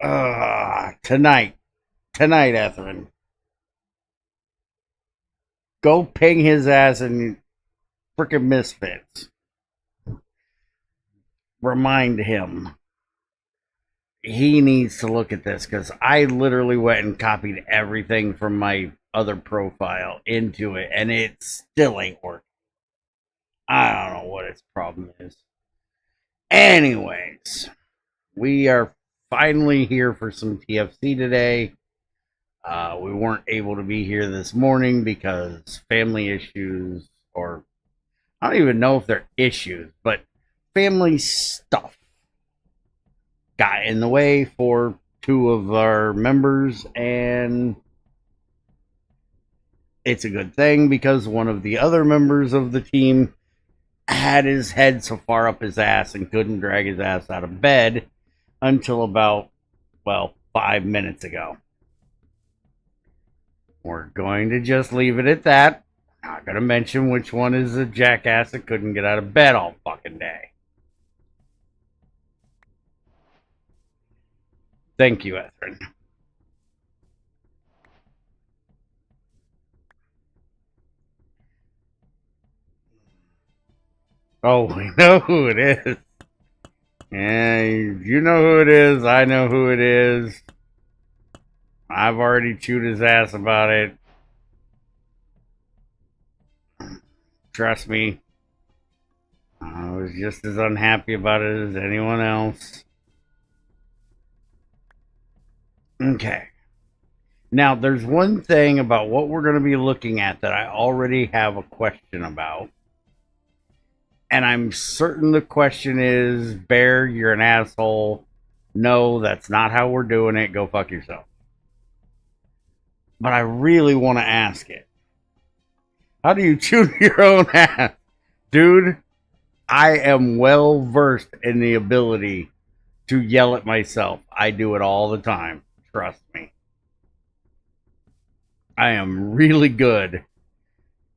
Tonight, Etherin, go ping his ass in frickin' Misfits. Remind him he needs to look at this because I literally went and copied everything from my other profile into it, and it still ain't working. I don't know what its problem is. Anyways, we are finally here for some TFC today. We weren't able to be here this morning because family issues, or I don't even know if they're issues, but family stuff got in the way for two of our members, and it's a good thing because one of the other members of the team had his head so far up his ass and couldn't drag his ass out of bed until about, 5 minutes ago. We're going to just leave it at that. Not going to mention which one is a jackass that couldn't get out of bed all fucking day. Thank you, Etherin. Oh, we know who it is. Yeah, you know who it is. I know who it is. I've already chewed his ass about it. Trust me. I was just as unhappy about it as anyone else. Okay. Now, there's one thing about what we're going to be looking at that I already have a question about. And I'm certain the question is, Bear, you're an asshole. No, that's not how we're doing it. Go fuck yourself. But I really want to ask it. How do you chew your own ass? Dude, I am well versed in the ability to yell at myself. I do it all the time. Trust me. I am really good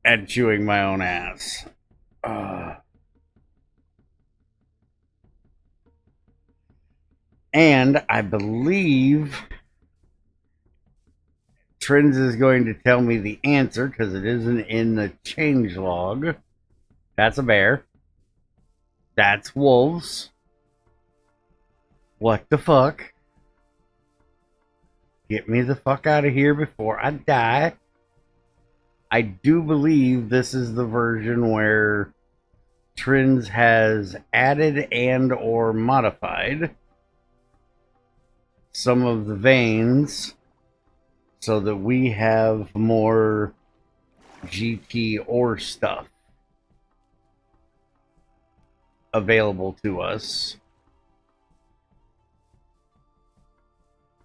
at chewing my own ass. And I believe Trends is going to tell me the answer because it isn't in the change log. That's a bear. That's wolves. What the fuck? Get me the fuck out of here before I die. I do believe this is the version where Trends has added and or modified some of the veins so that we have more GT ore stuff available to us.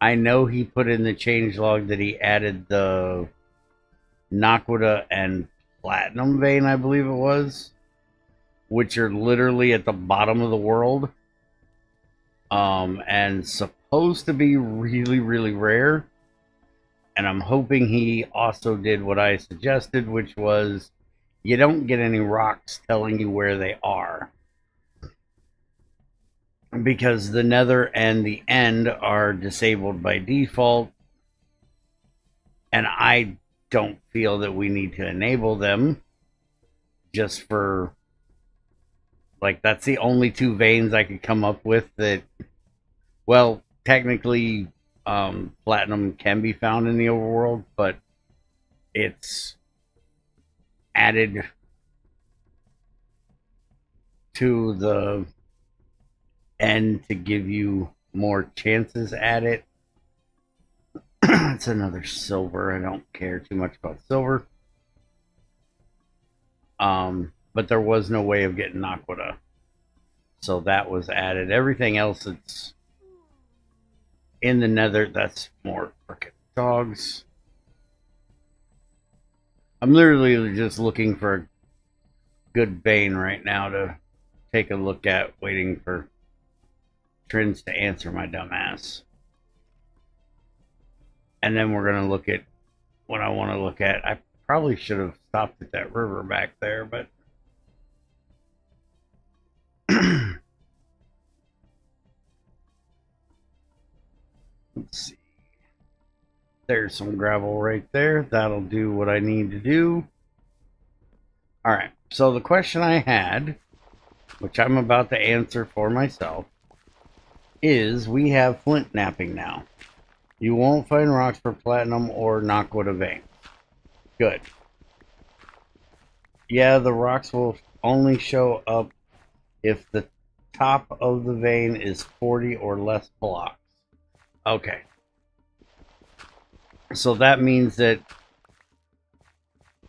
I know he put in the changelog that he added the Naquita and Platinum vein, I believe it was, which are literally at the bottom of the world, and supposed to be really, really rare. And I'm hoping he also did what I suggested, which was you don't get any rocks telling you where they are, because the Nether and the End are disabled by default, and I don't feel that we need to enable them just for, like, that's the only two veins I could come up with that, well, technically Platinum can be found in the overworld, but it's added to the End to give you more chances at it. It's another silver. I don't care too much about silver. But there was no way of getting Naquita, so that was added. Everything else that's in the Nether, that's more frickin' dogs. I'm literally just looking for a good vein right now to take a look at, waiting for Trends to answer my dumb ass. And then we're going to look at what I want to look at. I probably should have stopped at that river back there, but Let's see. There's some gravel right there. That'll do what I need to do. All right. So the question I had, which I'm about to answer for myself, is we have flint napping now. You won't find rocks for platinum or Naquita vein. Good. Yeah, the rocks will only show up if the top of the vein is 40 or less blocks. Okay. So that means that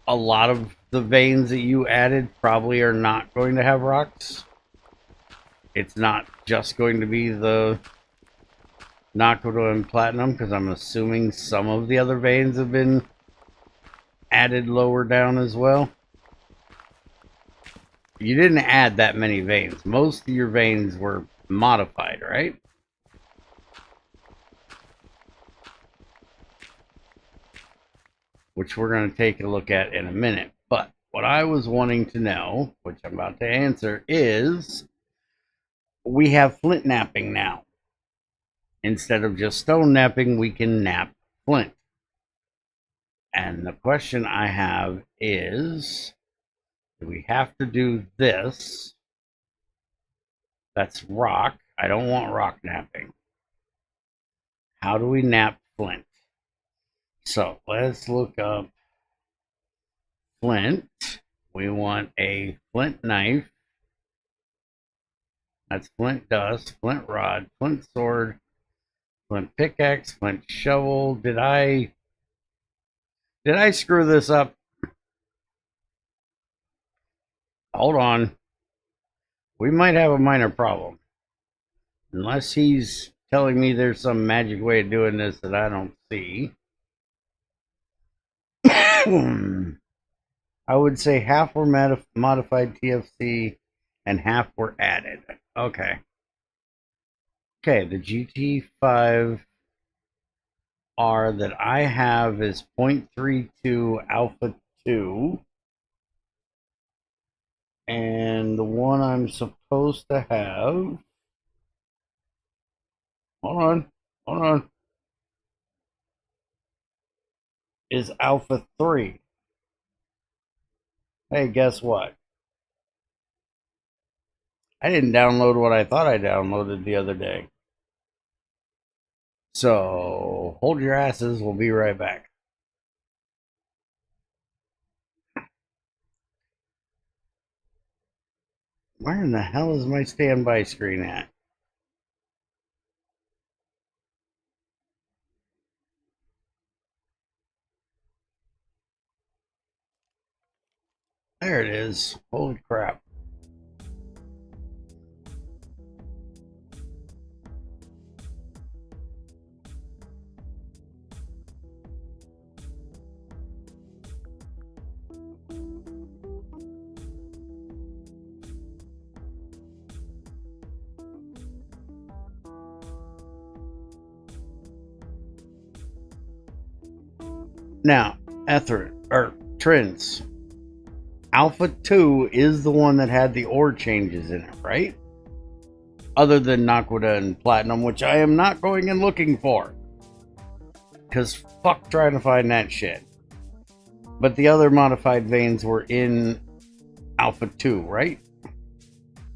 a lot of the veins that you added probably are not going to have rocks. It's not just going to be the Naquita and platinum, because I'm assuming some of the other veins have been added lower down as well. You didn't add that many veins. Most of your veins were modified, right? Which we're going to take a look at in a minute. But what I was wanting to know, which I'm about to answer, is we have flint napping now. Instead of just stone napping, we can nap flint. And the question I have is, do we have to do this? That's rock. I don't want rock napping. How do we nap flint? So let's look up flint. We want a flint knife. That's flint dust, flint rod, flint sword, flint pickaxe, flint shovel. Did I screw this up? Hold on. We might have a minor problem. Unless he's telling me there's some magic way of doing this that I don't see. I would say half were modified TFC and half were added. Okay. Okay, the GT5r that I have is 0.32 alpha 2. And the one I'm supposed to have... Hold on. Is alpha 3. Hey, guess what? I didn't download what I thought I downloaded the other day. So, hold your asses. We'll be right back. Where in the hell is my standby screen at? There it is. Holy crap. Now, Trends. Alpha 2 is the one that had the ore changes in it, right? Other than Naquita and Platinum, which I am not going and looking for. Because fuck trying to find that shit. But the other modified veins were in Alpha 2, right?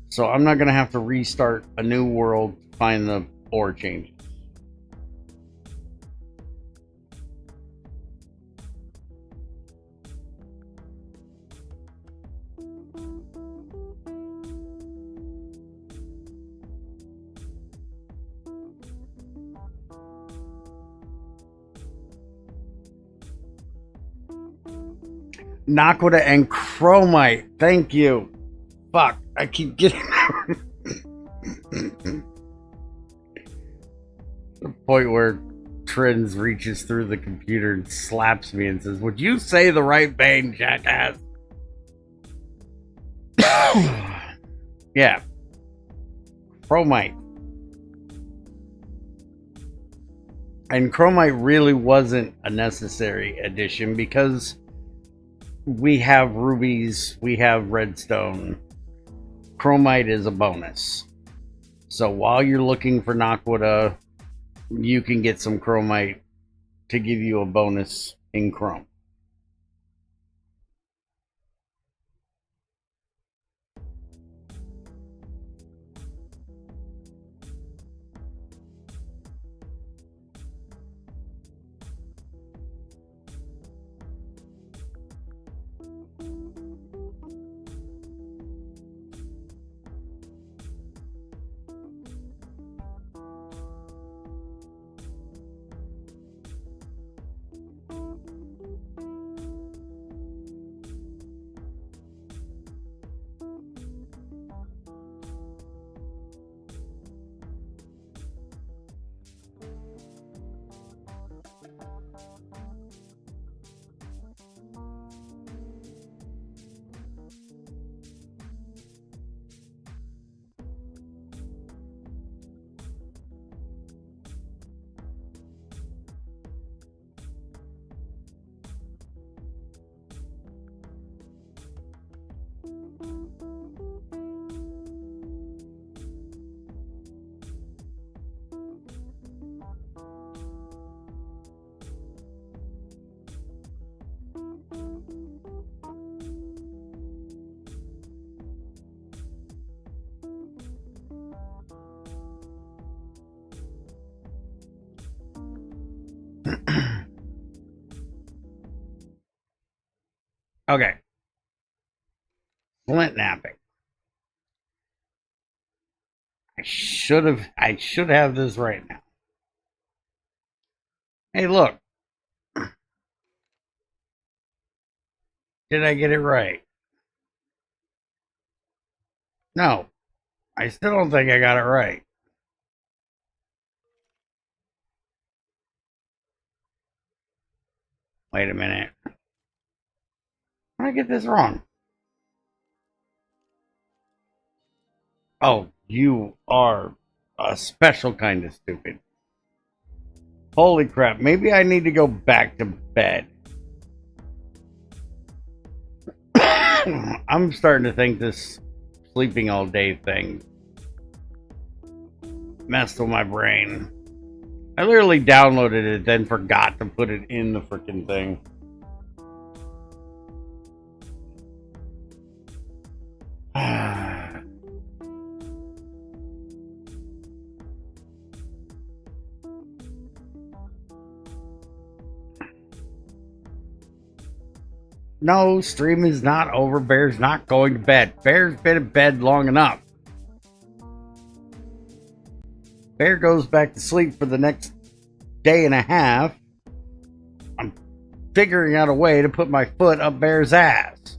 So I'm not going to have to restart a new world to find the ore changes. Naquita and Chromite. Thank you. Fuck. I keep getting the point where Trends reaches through the computer and slaps me and says, "Would you say the right vein, jackass?" Yeah. Chromite. And Chromite really wasn't a necessary addition because we have rubies, we have redstone. Chromite is a bonus. So while you're looking for Naquita you can get some chromite to give you a bonus in chrome. Okay. Flint napping. I should have this right now. Hey, look. Did I get it right? No. I still don't think I got it right. Wait a minute. How did I get this wrong? Oh, you are a special kind of stupid. Holy crap. Maybe I need to go back to bed. I'm starting to think this sleeping all day thing messed with my brain. I literally downloaded it, then forgot to put it in the freaking thing. No, stream is not over. Bear's not going to bed. Bear's been in bed long enough. Bear goes back to sleep for the next day and a half. I'm figuring out a way to put my foot up Bear's ass.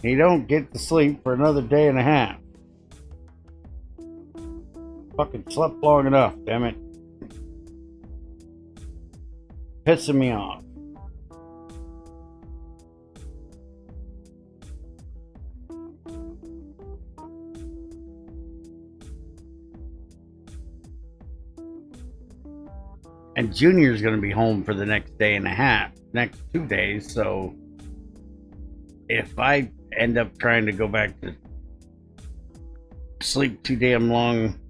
He don't get to sleep for another day and a half. Fucking slept long enough, damn it. Pissing me off. And Junior's going to be home for the next day and a half, next 2 days. So if I end up trying to go back to sleep too damn long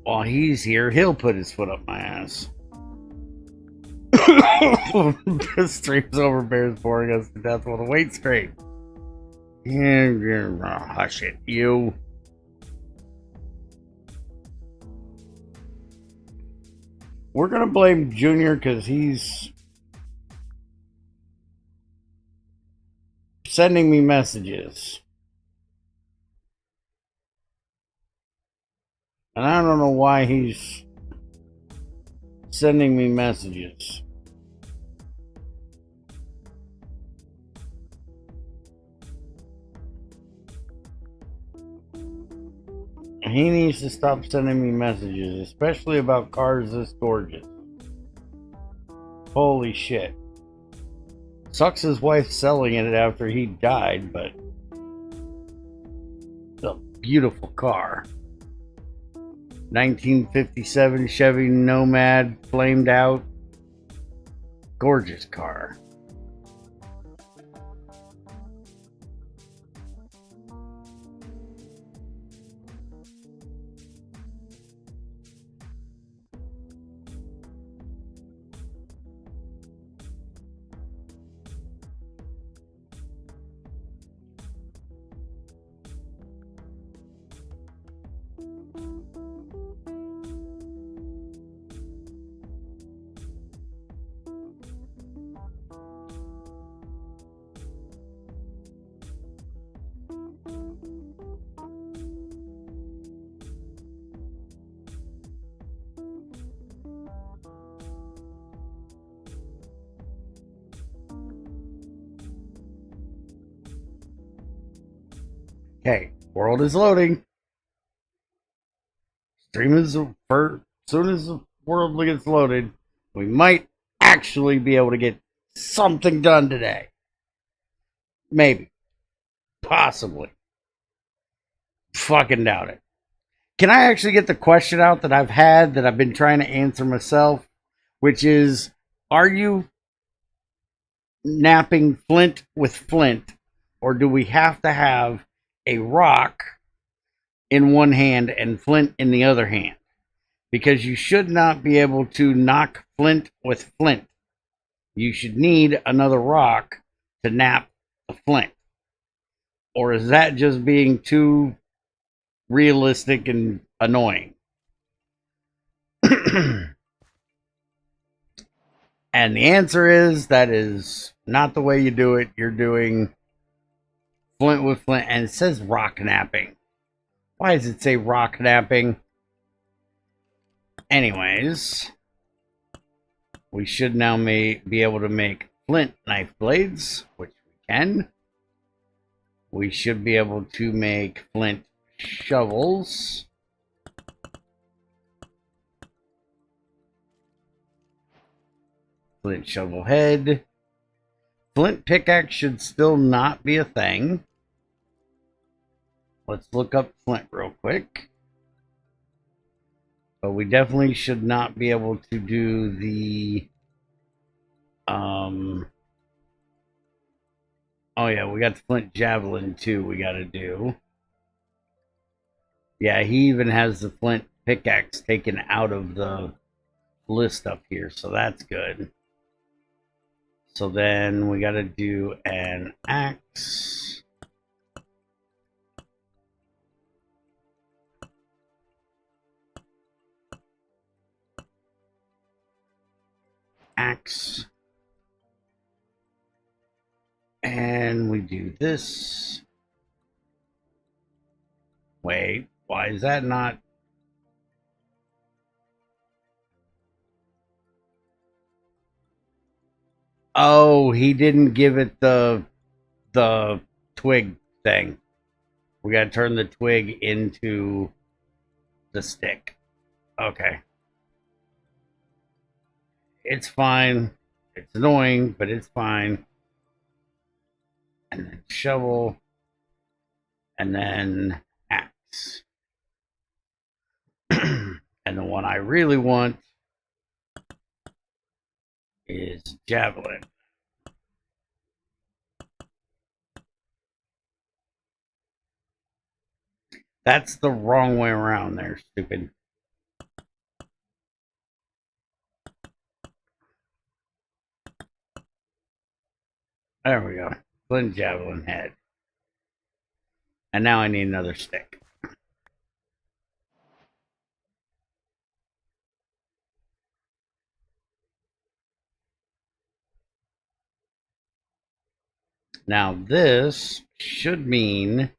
while he's here, he'll put his foot up my ass. This stream's over. Bear's boring us to death with a weight scrape. Yeah, hush it, you. We're gonna blame Junior because he's sending me messages. And I don't know why he's sending me messages. He needs to stop sending me messages, especially about cars this gorgeous. Holy shit. Sucks his wife selling it after he died, but it's a beautiful car. 1957 Chevy Nomad, flamed out. Gorgeous car. Okay, world is loading. Stream is for soon as the world gets loaded, we might actually be able to get something done today. Maybe. Possibly. Fucking doubt it. Can I actually get the question out that I've had that I've been trying to answer myself? Which is, are you napping Flint with Flint? Or do we have to have a rock in one hand and Flint in the other hand? Because you should not be able to knock Flint with Flint. You should need another rock to nap the Flint. Or is that just being too realistic and annoying? And the answer is, that is not the way you do it. You're doing Flint with Flint, and it says rock napping. Why does it say rock napping? Anyways, we should now be able to make Flint knife blades, which we can. We should be able to make Flint shovels. Flint shovel head. Flint pickaxe should still not be a thing. Let's look up Flint real quick. But we definitely should not be able to do the... Oh yeah, we got the Flint javelin too we gotta do. Yeah, he even has the Flint pickaxe taken out of the list up here, so that's good. So then we gotta do an axe. Axe. And we do this. Wait, why is that not? Oh, he didn't give it the twig thing. We gotta turn the twig into the stick. Okay. It's fine. It's annoying, but it's fine. And then shovel. And then axe. And the one I really want is javelin. That's the wrong way around there, stupid. There we go. Flint javelin head. And now I need another stick. Now this should mean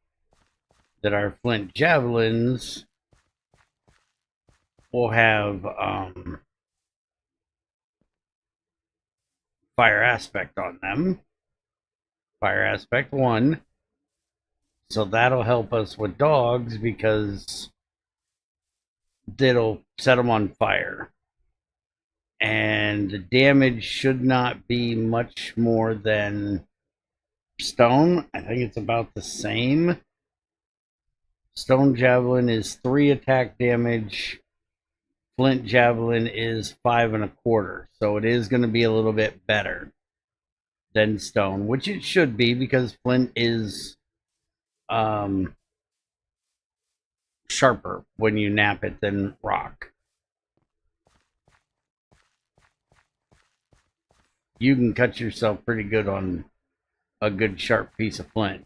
that our Flint javelins will have fire aspect on them. Fire aspect 1. So that'll help us with dogs because it'll set them on fire. And the damage should not be much more than stone. I think it's about the same. Stone javelin is 3 attack damage. Flint javelin is 5 1/4. So it is going to be a little bit better than stone, which it should be because flint is sharper when you nap it than rock. You can cut yourself pretty good on a good sharp piece of flint.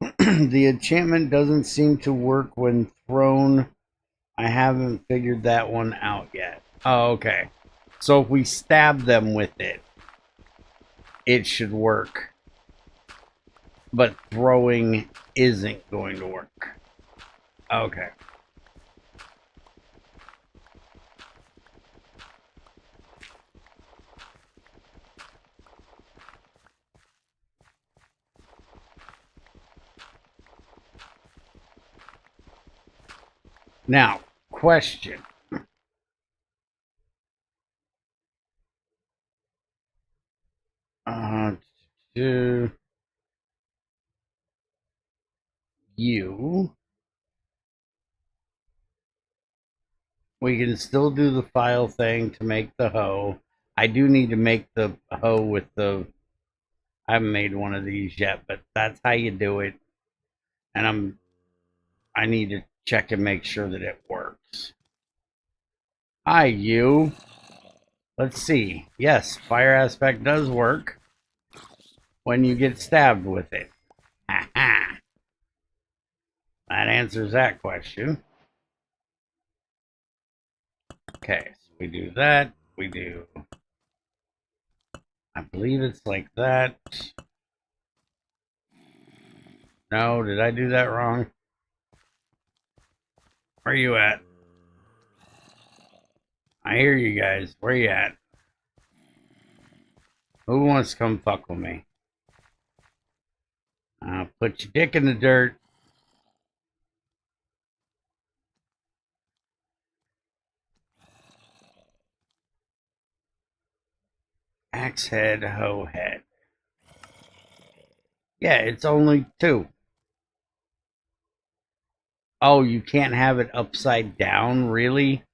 The enchantment doesn't seem to work when thrown. I haven't figured that one out yet. Oh, okay. So if we stab them with it, it should work. But throwing isn't going to work. Okay. Now, question. To you, we can still do the file thing to make the hoe. I do need to make the hoe with the, I haven't made one of these yet, but that's how you do it. And I need to check and make sure that it works. Hi, you. Let's see. Yes, fire aspect does work when you get stabbed with it. That answers that question. Okay, so we do that. We do, I believe it's like that. No, did I do that wrong? Where you at? I hear you guys. Where you at? Who wants to come fuck with me? Put your dick in the dirt. Axe head, hoe head. Yeah, it's only 2. Oh, you can't have it upside down, really?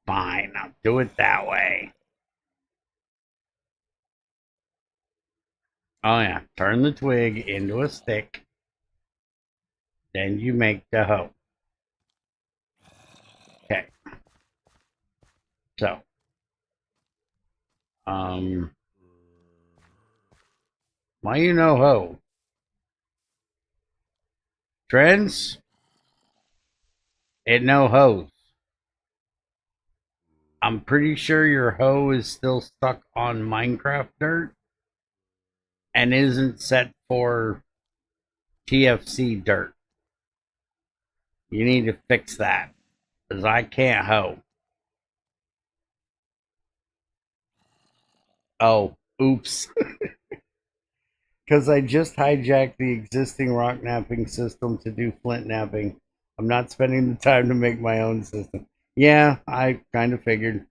Fine, I'll do it that way. Oh yeah, turn the twig into a stick. Then you make the hoe. Okay. So, why you no hoe? Trends? It no hoes. I'm pretty sure your hoe is still stuck on Minecraft dirt and isn't set for TFC dirt. You need to fix that because I can't hoe. Oh, oops. Because I just hijacked the existing rock napping system to do flint napping. I'm not spending the time to make my own system. Yeah, I kind of figured.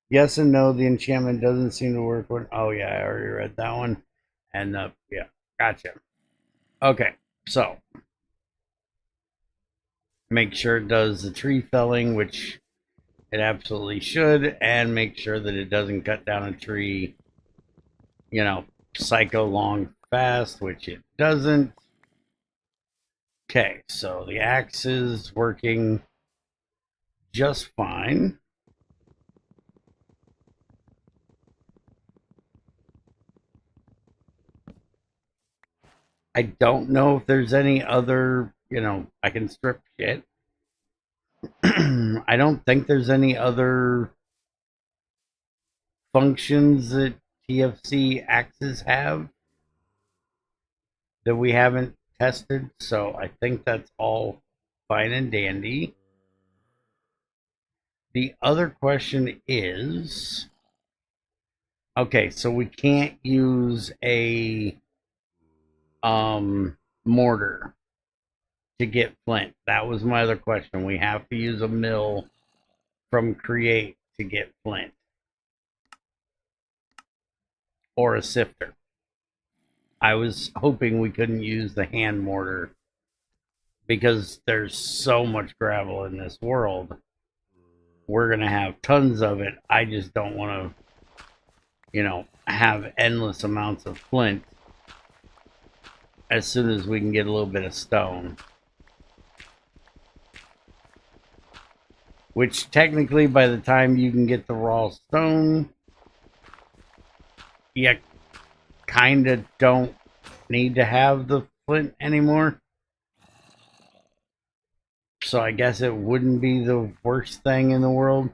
Yes and no, the enchantment doesn't seem to work. Oh, yeah, I already read that one. And, yeah, gotcha. Okay, so make sure it does the tree felling, which it absolutely should, and make sure that it doesn't cut down a tree, psycho long fast, which it doesn't. Okay, so the axe is working just fine. I don't know if there's any other, I can strip shit. I don't think there's any other functions that TFC axes have that we haven't tested, so I think that's all fine and dandy. The other question is, okay, so we can't use a mortar to get flint. That was my other question. We have to use a mill from Create to get flint, or a sifter. I was hoping we couldn't use the hand mortar because there's so much gravel in this world. We're going to have tons of it. I just don't want to, have endless amounts of flint as soon as we can get a little bit of stone. Which technically, by the time you can get the raw stone, you kind of don't need to have the flint anymore. So I guess it wouldn't be the worst thing in the world.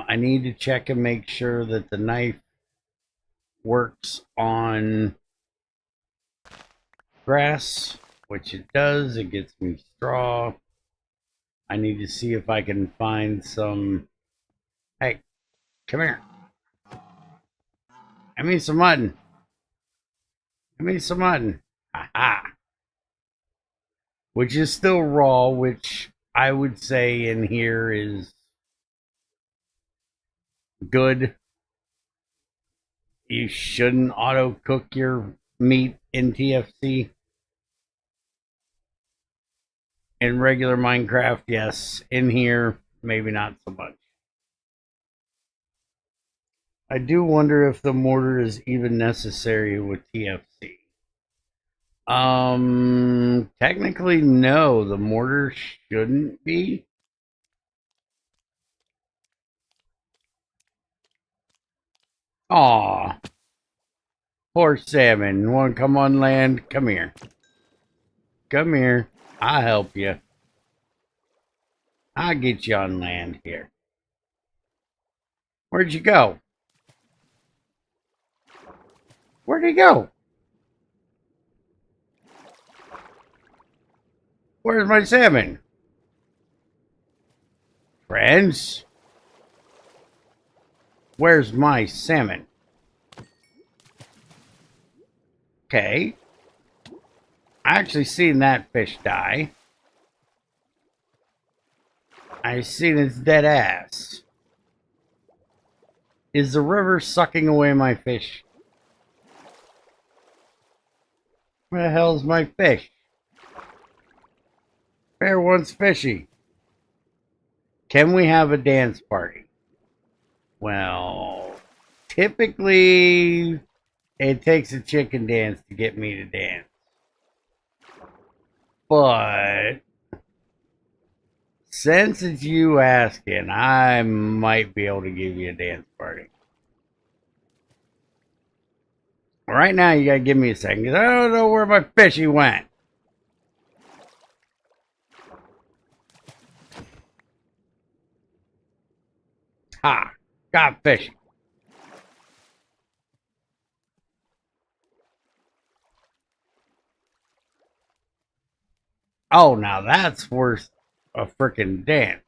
I need to check and make sure that the knife works on grass. which it does. It gets me straw. I need to see if I can find some... Hey, come here. Give me some mutton. Give me some mutton. Ha-ha. Which is still raw, which I would say in here is good. You shouldn't auto cook your meat in TFC. In regular Minecraft, yes. In here, maybe not so much. I do wonder if the mortar is even necessary with TFC. Technically, no. The mortar shouldn't be. Aw. Poor salmon. You want to come on land? Come here. Come here. I'll help you. I'll get you on land here. Where'd you go? Where'd he go? Where's my salmon? Friends? Where's my salmon? Okay. I actually seen that fish die. I seen its dead ass. Is the river sucking away my fish? Where the hell's my fish? Bear wants fishy. Can we have a dance party? Well, typically it takes a chicken dance to get me to dance. But since it's you asking, I might be able to give you a dance party. Right now, you gotta give me a second, because I don't know where my fishy went. Ha! Got fishy. Oh, now that's worth a frickin' dance.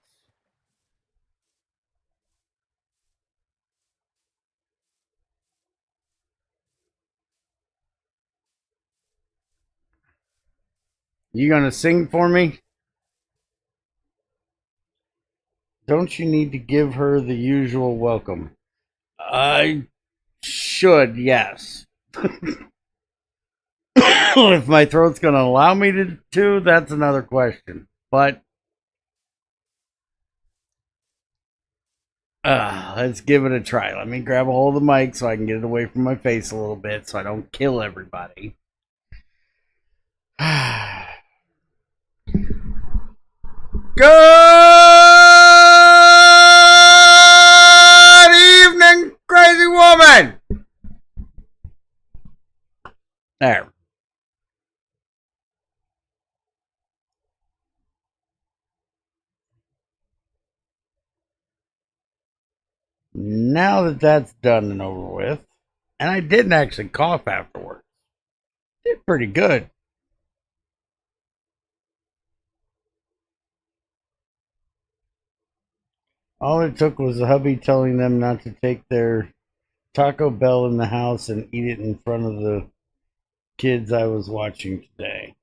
You gonna sing for me? Don't you need to give her the usual welcome? I should, yes. If my throat's gonna allow me to, that's another question. But let's give it a try. Let me grab a hold of the mic so I can get it away from my face a little bit so I don't kill everybody. Good evening, crazy woman! There. Now that that's done and over with, and I didn't actually cough afterwards, did pretty good. All it took was the hubby telling them not to take their Taco Bell in the house and eat it in front of the kids I was watching today.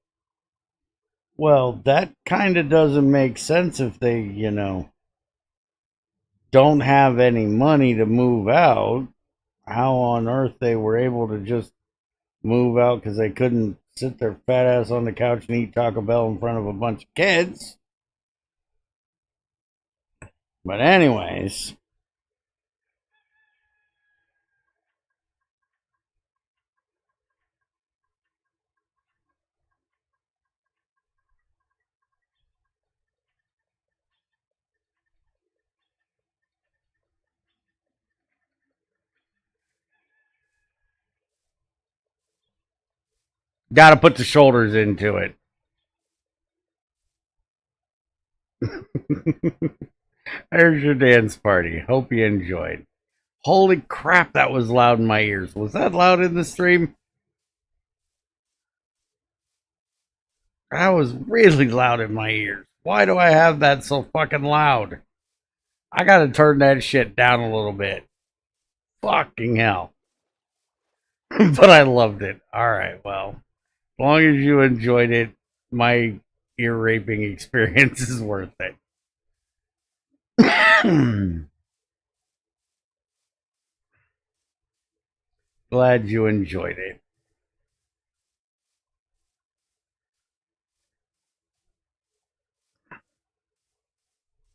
Well, that kind of doesn't make sense if they, don't have any money to move out. How on earth they were able to just move out because they couldn't sit their fat ass on the couch and eat Taco Bell in front of a bunch of kids. But anyways, gotta put the shoulders into it. There's your dance party. Hope you enjoyed. Holy crap, that was loud in my ears. Was that loud in the stream? That was really loud in my ears. Why do I have that so fucking loud? I gotta turn that shit down a little bit. Fucking hell. But I loved it. Alright, well. As long as you enjoyed it, my ear raping experience is worth it. Glad you enjoyed it.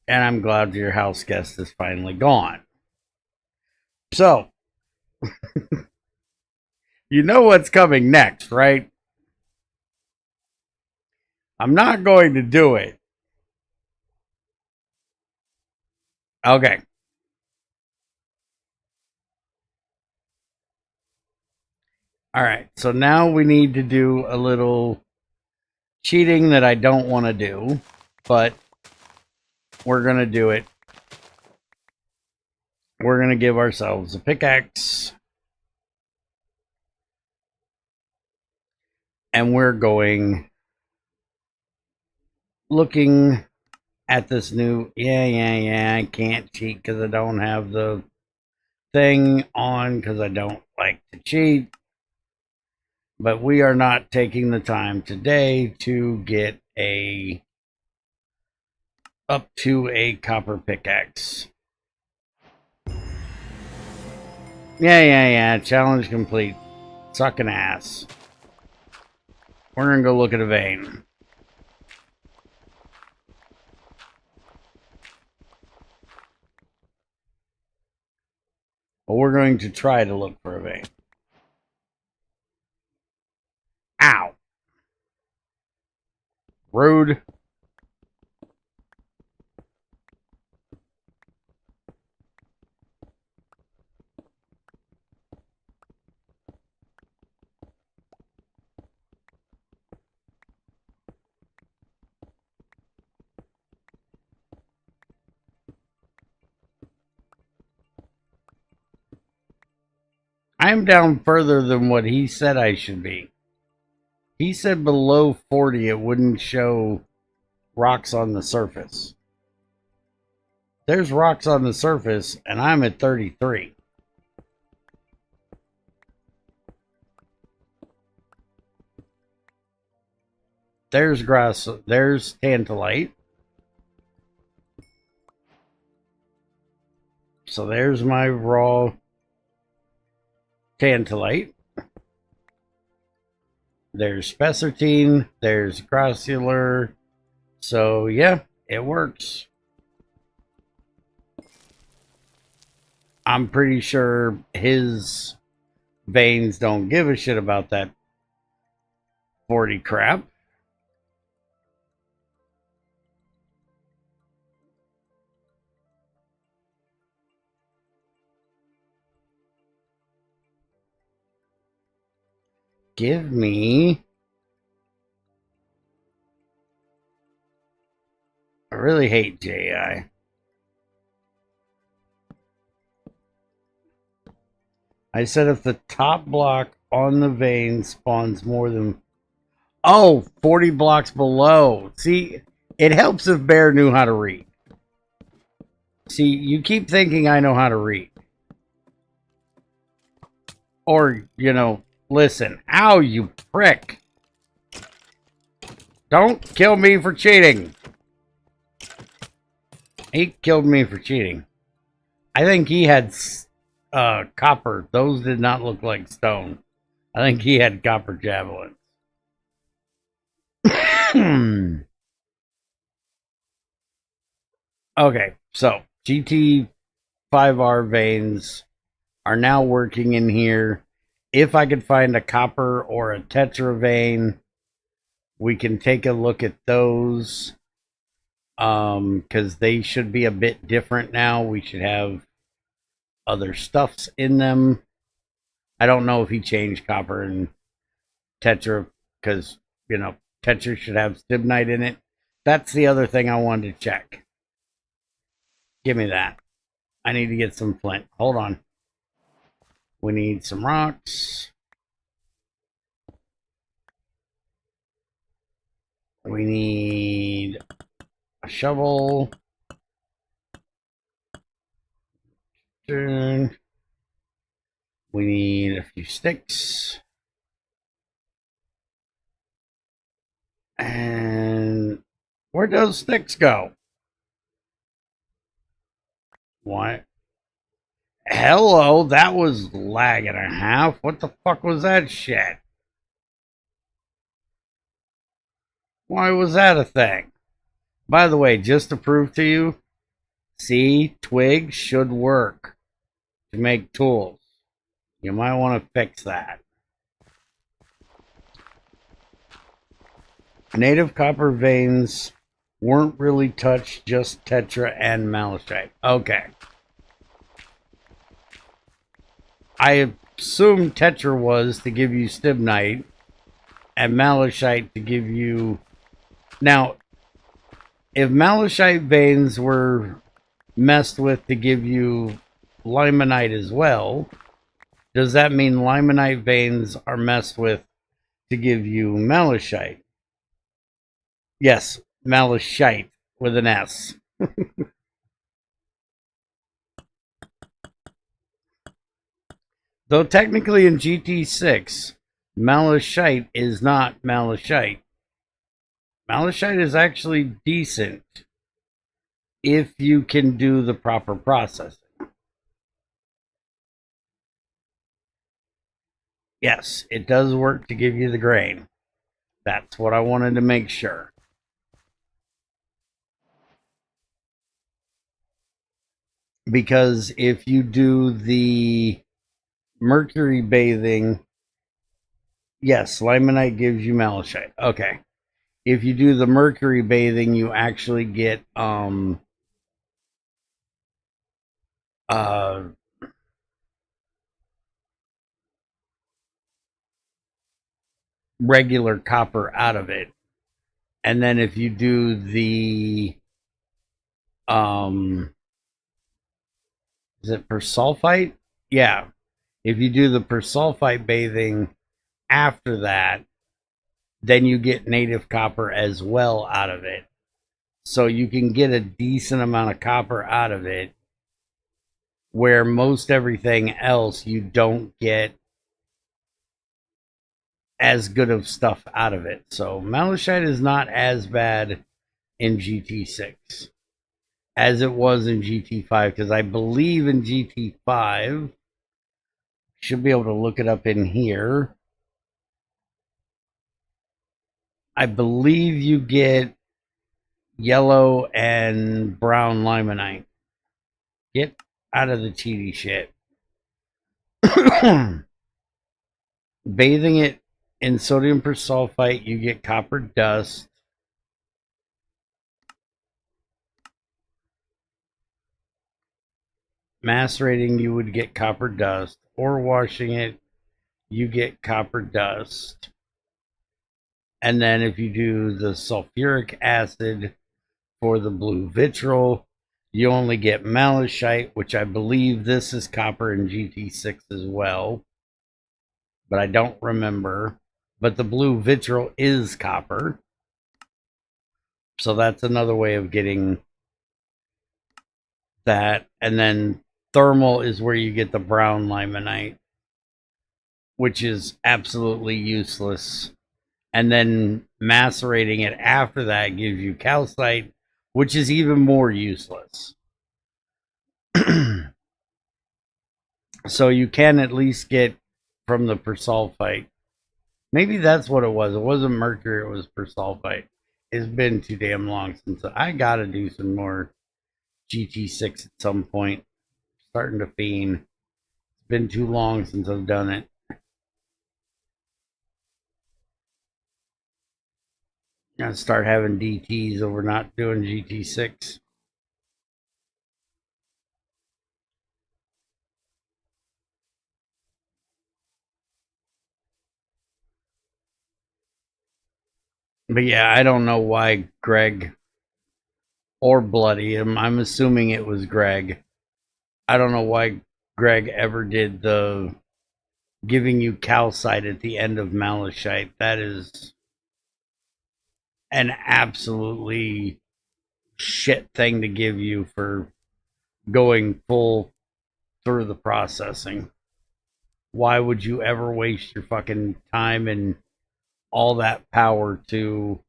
And I'm glad your house guest is finally gone. So, you know what's coming next, right? I'm not going to do it. Okay. All right. So now we need to do a little cheating that I don't want to do, but we're going to do it. We're going to give ourselves a pickaxe. And we're going looking at this new, I can't cheat because I don't have the thing on because I don't like to cheat. But we are not taking the time today to get up to a copper pickaxe. Challenge complete. Sucking ass. We're gonna go look at a vein. But we're going to try to look for a vein. Ow. Rude. I'm down further than what he said I should be. He said below 40 it wouldn't show rocks on the surface. There's rocks on the surface and I'm at 33. There's grass, there's tantalite. So there's my raw tantalite. There's spessartine, there's grossular. So yeah, it works. I'm pretty sure his veins don't give a shit about that 40 crap. Give me... I really hate JI. I said if the top block on the vein spawns more than... Oh, 40 blocks below. See, it helps if Bear knew how to read. See, you keep thinking I know how to read. Or, you know, listen. Ow, you prick. Don't kill me for cheating. He killed me for cheating. I think he had copper. Those did not look like stone. I think he had copper javelins. Okay, so GT5r veins are now working in here. If I could find a copper or a tetra vein, we can take a look at those. Because they should be a bit different now. We should have other stuffs in them. I don't know if he changed copper and tetra because, you know, tetra should have stibnite in it. That's the other thing I wanted to check. Give me that. I need to get some flint. Hold on. We need some rocks. we need a shovel. We need a few sticks. And where'd those sticks go? What? Hello, that was lag and a half. What the fuck was that shit? Why was that a thing? By the way, just to prove to you, see, twigs should work to make tools. You might want to fix that. Native copper veins weren't really touched, just tetra and malachite. Okay. I assume tetra was to give you stibnite and malachite to give you... Now, if malachite veins were messed with to give you limonite as well, does that mean limonite veins are messed with to give you malachite? Yes, malachite with an S. Though technically in GT6, malachite is not malachite. Malachite is actually decent if you can do the proper processing. Yes, it does work to give you the grain. That's what I wanted to make sure. Because if you do the mercury bathing, yes, limonite gives you malachite. Okay. If you do the mercury bathing, you actually get regular copper out of it. And then if you do the is it persulfite? Yeah. If you do the persulfite bathing after that, then you get native copper as well out of it. So you can get a decent amount of copper out of it, where most everything else you don't get as good of stuff out of it. So malachite is not as bad in GT6 as it was in GT5, because I believe in GT5, should be able to look it up in here, I believe you get yellow and brown limonite. Get out of the cheaty shit. Bathing it in sodium persulfite, you get copper dust. Macerating, you would get copper dust. Or washing it, you get copper dust. And then if you do the sulfuric acid for the blue vitriol, you only get malachite, which I believe this is copper in GT6 as well. But I don't remember. But the blue vitriol is copper. So that's another way of getting that. And then thermal is where you get the brown limonite, which is absolutely useless. And then macerating it after that gives you calcite, which is even more useless. So you can at least get from the persulfite. Maybe that's what it was. It wasn't mercury, it was persulfite. It's been too damn long since I gotta do some more GT6 at some point. Starting to fiend. It's been too long since I've done it. Gotta start having DTs over not doing GT6. But yeah, I don't know why Greg or Bloody, I'm assuming it was Greg. I don't know why Greg ever did the giving you calcite at the end of malachite. That is an absolutely shit thing to give you for going full through the processing. Why would you ever waste your fucking time and all that power to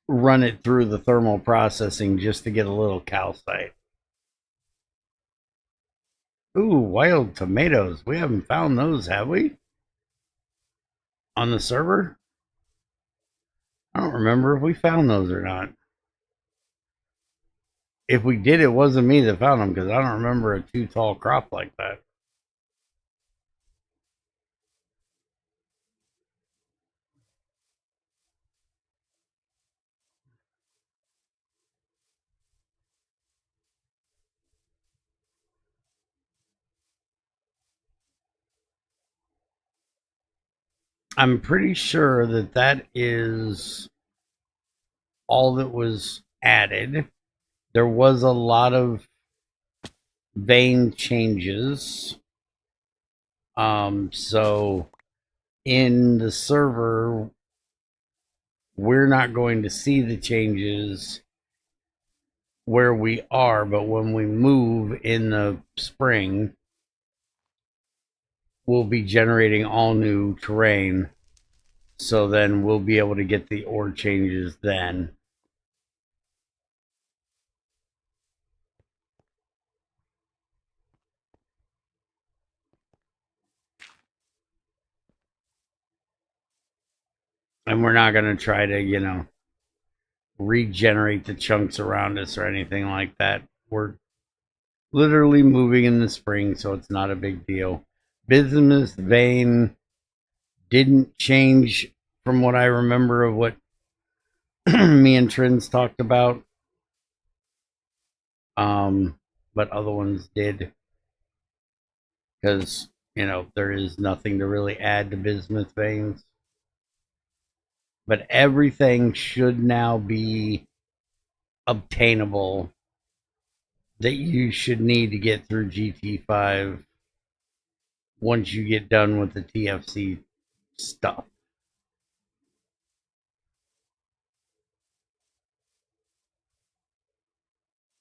run it through the thermal processing just to get a little calcite? Ooh, wild tomatoes. We haven't found those, have we? On the server? I don't remember if we found those or not. If we did, it wasn't me that found them because I don't remember a too tall crop like that. I'm pretty sure that that is all that was added. There was a lot of vein changes. So in the server, we're not going to see the changes where we are, but when we move in the spring, we'll be generating all new terrain. So then we'll be able to get the ore changes then. And we're not going to try to, regenerate the chunks around us or anything like that. We're literally moving in the spring, so it's not a big deal. Bismuth vein didn't change from what I remember of what me and Trins talked about. But other ones did. Because, there is nothing to really add to bismuth veins. But everything should now be obtainable that you should need to get through GT5 once you get done with the TFC stuff.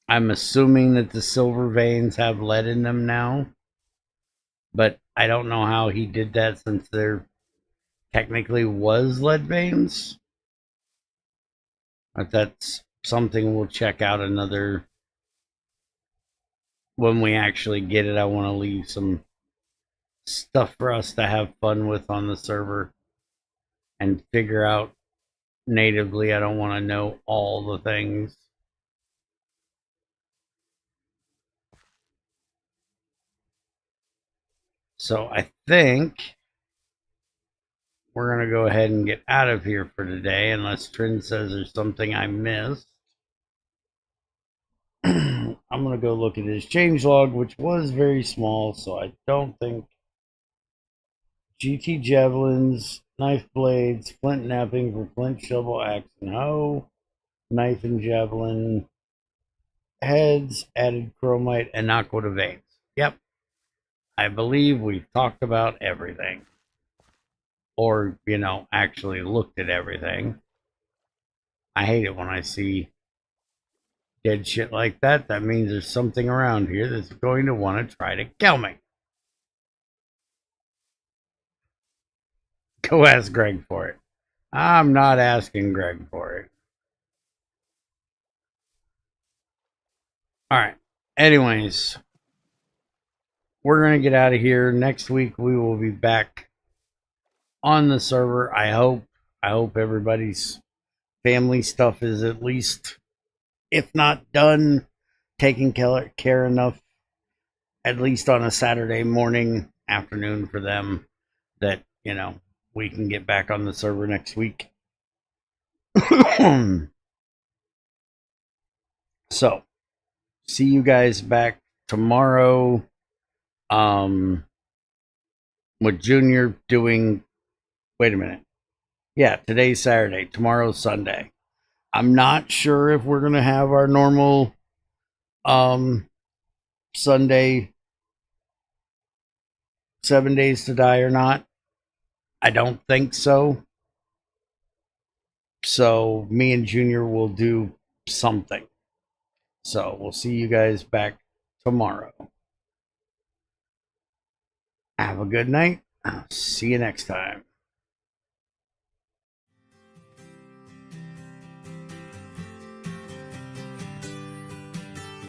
I'm assuming that the silver veins have lead in them now, but I don't know how he did that since there technically was lead veins. But that's something we'll check out another when we actually get it. I want to leave some stuff for us to have fun with on the server and figure out natively. I don't want to know all the things. So I think we're going to go ahead and get out of here for today, unless Trin says there's something I missed. I'm going to go look at his changelog, which was very small, so I don't think GT javelins, knife blades, flint napping for flint, shovel, axe, and hoe, knife and javelin heads, added chromite, and aqua to veins. Yep. I believe we've talked about everything. Or, actually looked at everything. I hate it when I see dead shit like that. That means there's something around here that's going to want to try to kill me. Go ask Greg for it. I'm not asking Greg for it. Alright. Anyways, we're going to get out of here. Next week we will be back on the server. I hope everybody's family stuff is at least, if not done, taken care enough, at least on a Saturday morning, afternoon for them, that, we can get back on the server next week. So, see you guys back tomorrow. With Junior doing, wait a minute. Yeah, today's Saturday. Tomorrow's Sunday. I'm not sure if we're going to have our normal Sunday 7 days to die or not. I don't think so. So me and Junior will do something. So we'll see you guys back tomorrow. Have a good night. I'll see you next time.